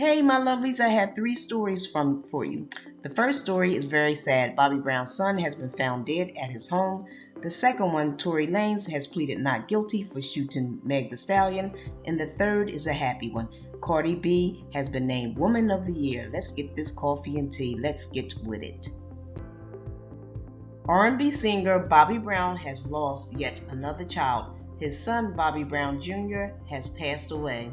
Hey, my lovelies, I have three stories for you. The first story is very sad. Bobby Brown's son has been found dead at his home. The second one, Tory Lanez has pleaded not guilty for shooting Meg Thee Stallion. And the third is a happy one. Cardi B has been named Woman of the Year. Let's get this coffee and tea. Let's get with it. R&B singer Bobby Brown has lost yet another child. His son, Bobby Brown Jr., has passed away.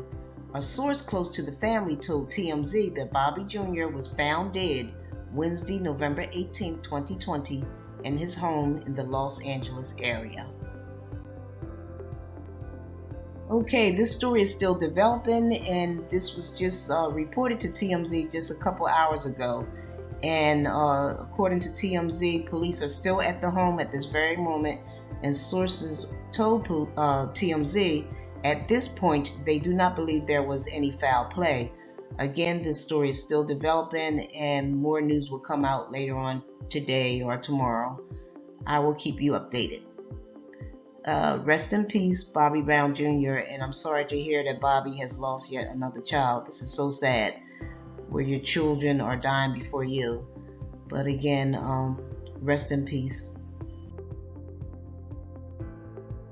A source close to the family told TMZ that Bobby Jr. was found dead Wednesday, November 18, 2020, in his home in the Los Angeles area. Okay, this story is still developing, and this was just reported to TMZ just a couple hours ago. And according to TMZ, police are still at the home at this very moment, and sources told TMZ at this point they do not believe there was any foul play. Again, this story is still developing, and more news will come out later on today or tomorrow. I will keep you updated. Rest in peace, Bobby Brown Jr., and I'm sorry to hear that Bobby has lost yet another child. This is so sad, where your children are dying before you. But again, rest in peace.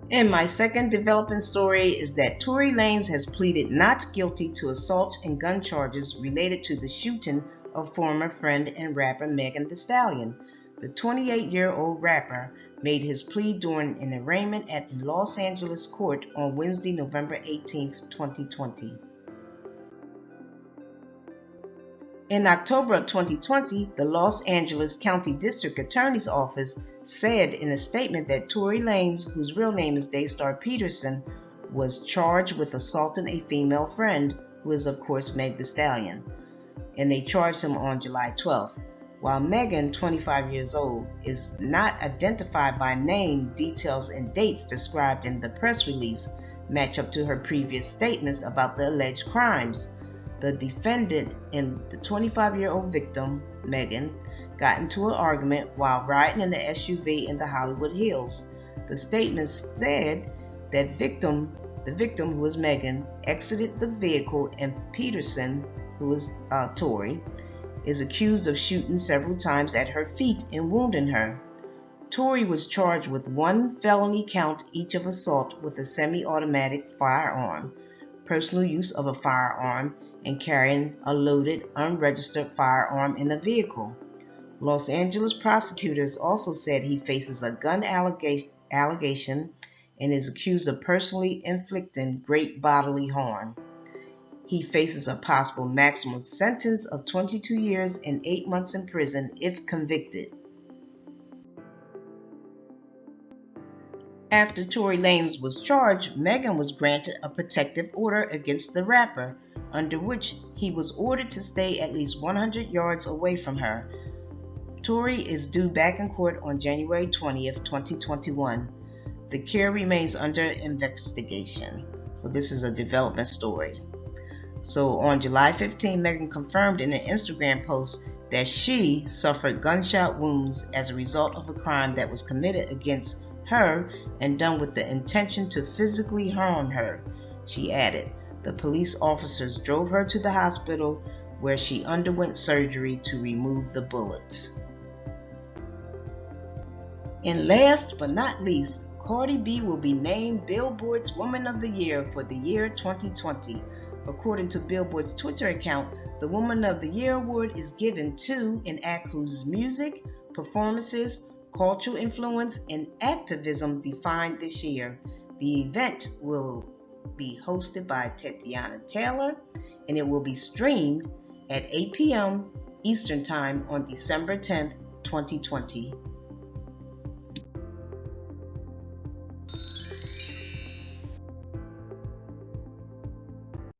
And my second developing story is that Tory Lanez has pleaded not guilty to assault and gun charges related to the shooting of former friend and rapper Megan Thee Stallion. The 28-year-old rapper made his plea during an arraignment at the Los Angeles court on Wednesday, November 18, 2020. In October of 2020, the Los Angeles County District Attorney's Office said in a statement that Tory Lanez, whose real name is Daystar Peterson, was charged with assaulting a female friend, who is of course Meg Thee Stallion, and they charged him on July 12th. While Megan, 25 years old, is not identified by name, details and dates described in the press release match up to her previous statements about the alleged crimes. The defendant and the 25-year-old victim, Megan, got into an argument while riding in the SUV in the Hollywood Hills. The statement said that the victim, who was Megan, exited the vehicle, and Peterson, who was Tory, is accused of shooting several times at her feet and wounding her. Tory was charged with one felony count each of assault with a semi-automatic firearm, personal use of a firearm, and carrying a loaded, unregistered firearm in a vehicle. Los Angeles prosecutors also said he faces a gun allegation and is accused of personally inflicting great bodily harm. He faces a possible maximum sentence of 22 years and 8 months in prison if convicted. After Tory Lanez was charged, Megan was granted a protective order against the rapper, under which he was ordered to stay at least 100 yards away from her. Tory is due back in court on January 20th, 2021. The care remains under investigation. So this is a development story. So on July 15, Megan confirmed in an Instagram post that she suffered gunshot wounds as a result of a crime that was committed against her and done with the intention to physically harm her. She added, the police officers drove her to the hospital where she underwent surgery to remove the bullets. And last but not least, Cardi B will be named Billboard's Woman of the Year for the year 2020. According to Billboard's Twitter account, the Woman of the Year award is given to an act whose music, performances, cultural influence, and activism defined this year. The event will be hosted by Tatiana Taylor, and it will be streamed at 8 p.m. Eastern Time on December 10th, 2020.